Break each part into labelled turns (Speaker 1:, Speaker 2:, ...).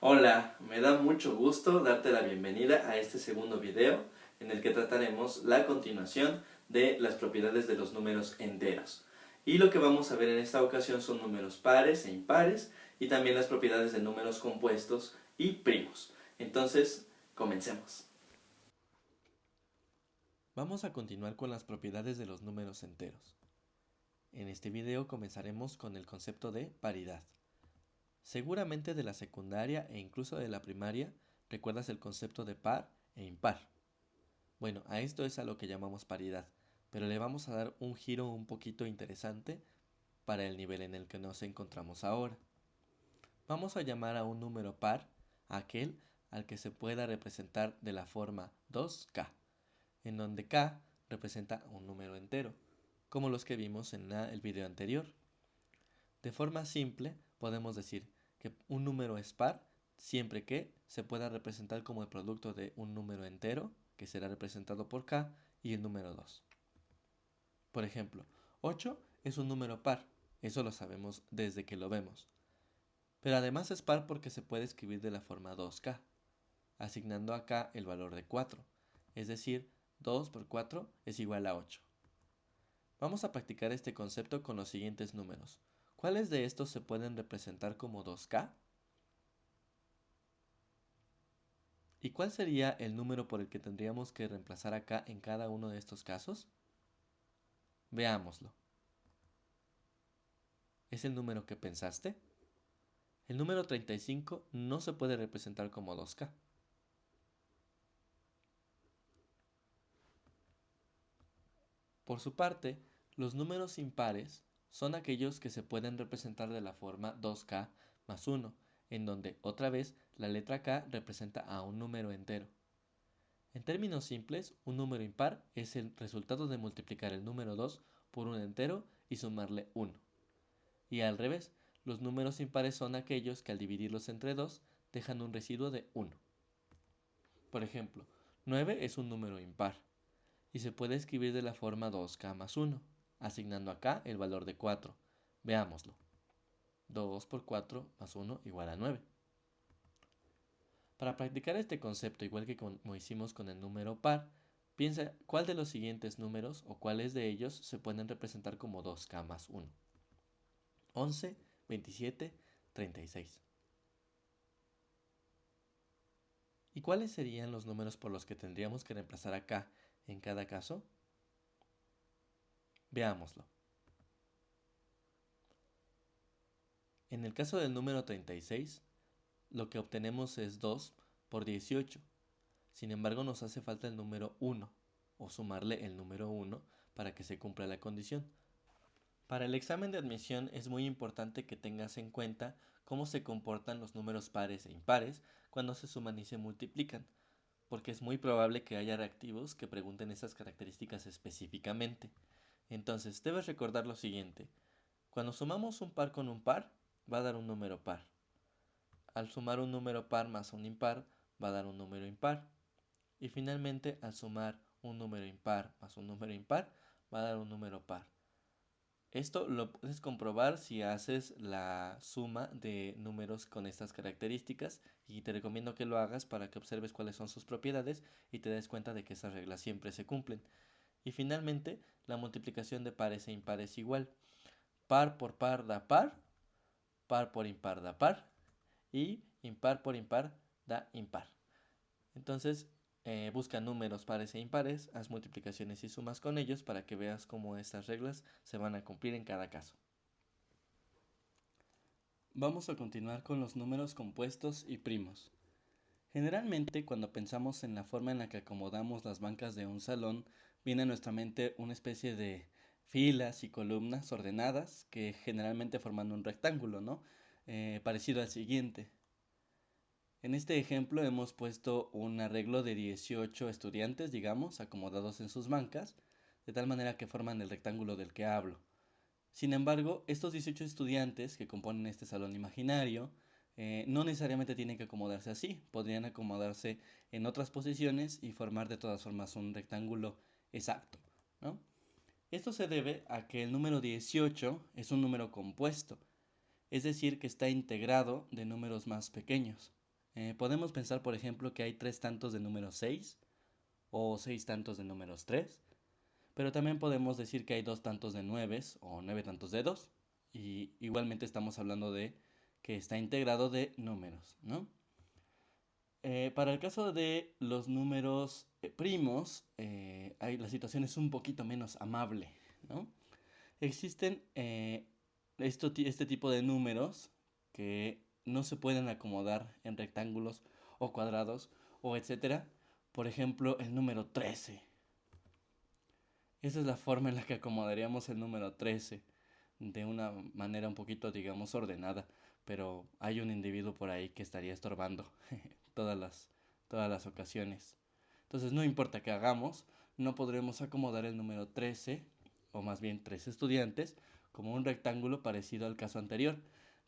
Speaker 1: Hola, me da mucho gusto darte la bienvenida a este segundo video en el que trataremos la continuación de las propiedades de los números enteros. Y lo que vamos a ver en esta ocasión son números pares e impares y también las propiedades de números compuestos y primos. Entonces, comencemos. Vamos a continuar con las propiedades de los números enteros. En este video comenzaremos con el concepto de paridad. Seguramente de la secundaria e incluso de la primaria recuerdas el concepto de par e impar. Bueno, a esto es a lo que llamamos paridad, pero le vamos a dar un giro un poquito interesante para el nivel en el que nos encontramos ahora. Vamos a llamar a un número par aquel al que se pueda representar de la forma 2k, en donde k representa un número entero, como los que vimos en el video anterior. De forma simple, podemos decir que un número es par siempre que se pueda representar como el producto de un número entero, que será representado por k, y el número 2. Por ejemplo, 8 es un número par, eso lo sabemos desde que lo vemos. Pero además es par porque se puede escribir de la forma 2k, asignando a k el valor de 4, es decir, 2 por 4 es igual a 8. Vamos a practicar este concepto con los siguientes números. ¿Cuáles de estos se pueden representar como 2k? ¿Y cuál sería el número por el que tendríamos que reemplazar a k en cada uno de estos casos? Veámoslo. ¿Es el número que pensaste? El número 35 no se puede representar como 2k. Por su parte, los números impares son aquellos que se pueden representar de la forma 2k más 1, en donde, otra vez, la letra k representa a un número entero. En términos simples, un número impar es el resultado de multiplicar el número 2 por un entero y sumarle 1. Y al revés, los números impares son aquellos que al dividirlos entre 2 dejan un residuo de 1. Por ejemplo, 9 es un número impar y se puede escribir de la forma 2k más 1, asignando a k el valor de 4. Veámoslo. 2 por 4 más 1 igual a 9. Para practicar este concepto, igual que como hicimos con el número par, piensa cuál de los siguientes números o cuáles de ellos se pueden representar como 2k más 1. 11, 27, 36. ¿Y cuáles serían los números por los que tendríamos que reemplazar a k en cada caso? Veámoslo. En el caso del número 36, lo que obtenemos es 2 por 18. Sin embargo, nos hace falta el número 1, o sumarle el número 1 para que se cumpla la condición. Para el examen de admisión es muy importante que tengas en cuenta cómo se comportan los números pares e impares cuando se suman y se multiplican, porque es muy probable que haya reactivos que pregunten esas características específicamente. Entonces, debes recordar lo siguiente. Cuando sumamos un par con un par, va a dar un número par. Al sumar un número par más un impar, va a dar un número impar. Y finalmente, al sumar un número impar más un número impar, va a dar un número par. Esto lo puedes comprobar si haces la suma de números con estas características y te recomiendo que lo hagas para que observes cuáles son sus propiedades y te des cuenta de que esas reglas siempre se cumplen. Y finalmente, la multiplicación de pares e impares igual. Par por par da par por impar da par y impar por impar da impar. Entonces, busca números pares e impares, haz multiplicaciones y sumas con ellos para que veas cómo estas reglas se van a cumplir en cada caso. Vamos a continuar con los números compuestos y primos. Generalmente, cuando pensamos en la forma en la que acomodamos las bancas de un salón, viene a nuestra mente una especie de filas y columnas ordenadas que generalmente forman un rectángulo, ¿no? Parecido al siguiente. En este ejemplo hemos puesto un arreglo de 18 estudiantes, digamos, acomodados en sus bancas, de tal manera que forman el rectángulo del que hablo. Sin embargo, estos 18 estudiantes que componen este salón imaginario no necesariamente tienen que acomodarse así, podrían acomodarse en otras posiciones y formar de todas formas un rectángulo exacto, ¿no? Esto se debe a que el número 18 es un número compuesto, es decir, que está integrado de números más pequeños. Podemos pensar, por ejemplo, que hay 3 tantos de número 6 o 6 tantos de números 3, pero también podemos decir que hay 2 tantos de 9 o 9 tantos de 2, y igualmente estamos hablando de que está integrado de números, ¿no? Para el caso de los números primos, la situación es un poquito menos amable, ¿no? Existen este tipo de números que no se pueden acomodar en rectángulos o cuadrados o etcétera. Por ejemplo, el número 13. Esa es la forma en la que acomodaríamos el número 13 de una manera un poquito, digamos, ordenada, pero hay un individuo por ahí que estaría estorbando todas las, todas las ocasiones. Entonces, no importa qué hagamos, no podremos acomodar el número 13, o más bien 13 estudiantes, como un rectángulo parecido al caso anterior,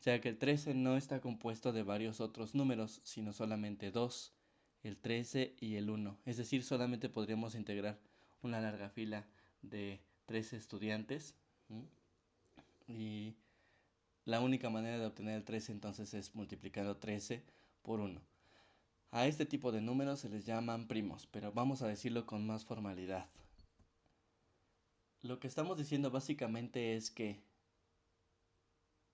Speaker 1: ya que el 13 no está compuesto de varios otros números, sino solamente dos, el 13 y el 1. Es decir, solamente podríamos integrar una larga fila de 13 estudiantes, ¿m? Y la única manera de obtener el 13 entonces es multiplicando 13 por 1. A este tipo de números se les llaman primos, pero vamos a decirlo con más formalidad. Lo que estamos diciendo básicamente es que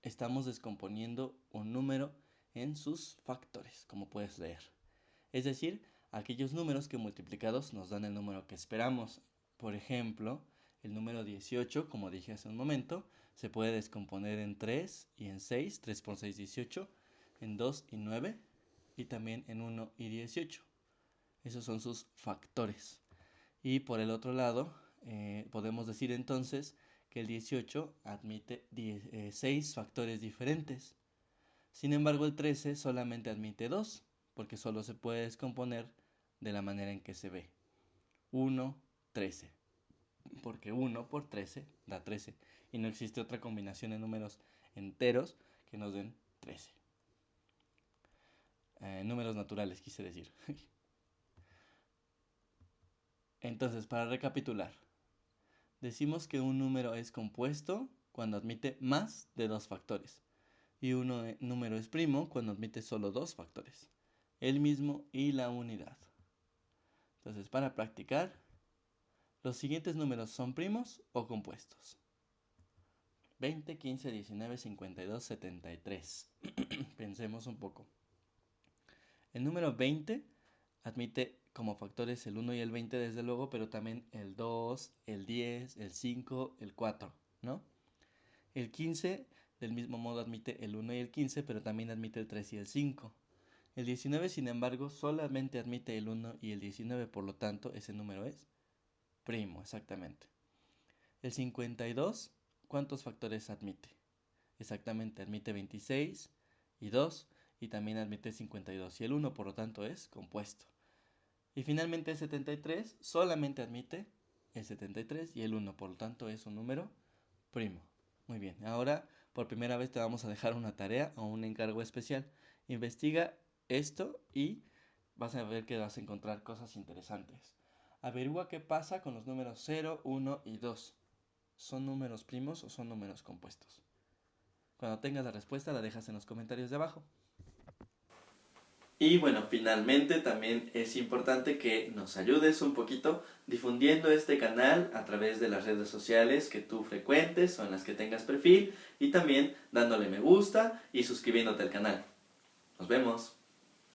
Speaker 1: estamos descomponiendo un número en sus factores, como puedes leer. Es decir, aquellos números que multiplicados nos dan el número que esperamos. Por ejemplo, el número 18, como dije hace un momento, se puede descomponer en 3 y en 6, 3 por 6, 18, en 2 y 9, y también en 1 y 18. Esos son sus factores. Y por el otro lado, podemos decir entonces que el 18 admite 6 factores diferentes. Sin embargo, el 13 solamente admite 2, porque solo se puede descomponer de la manera en que se ve. 1, 13. Porque 1 por 13 da 13. Y no existe otra combinación de números enteros que nos den 13. Números naturales, quise decir. Entonces, para recapitular, decimos que un número es compuesto cuando admite más de dos factores. Y un número es primo cuando admite solo dos factores, el mismo y la unidad. Entonces, para practicar, los siguientes números son primos o compuestos. 20, 15, 19, 52, 73. Pensemos un poco. El número 20 admite como factores el 1 y el 20 desde luego, pero también el 2, el 10, el 5, el 4, ¿no? El 15 del mismo modo admite el 1 y el 15, pero también admite el 3 y el 5. El 19, sin embargo, solamente admite el 1 y el 19, por lo tanto, ese número es primo, exactamente. El 52, ¿cuántos factores admite? Exactamente, admite 26 y 2, y también admite 52 y el 1, por lo tanto, es compuesto. Y finalmente el 73 solamente admite el 73 y el 1, por lo tanto, es un número primo. Muy bien, ahora por primera vez te vamos a dejar una tarea o un encargo especial. Investiga esto y vas a ver que vas a encontrar cosas interesantes. Averigua qué pasa con los números 0, 1 y 2. ¿Son números primos o son números compuestos? Cuando tengas la respuesta la dejas en los comentarios de abajo. Y bueno, finalmente también es importante que nos ayudes un poquito difundiendo este canal a través de las redes sociales que tú frecuentes o en las que tengas perfil, y también dándole me gusta y suscribiéndote al canal. Nos vemos.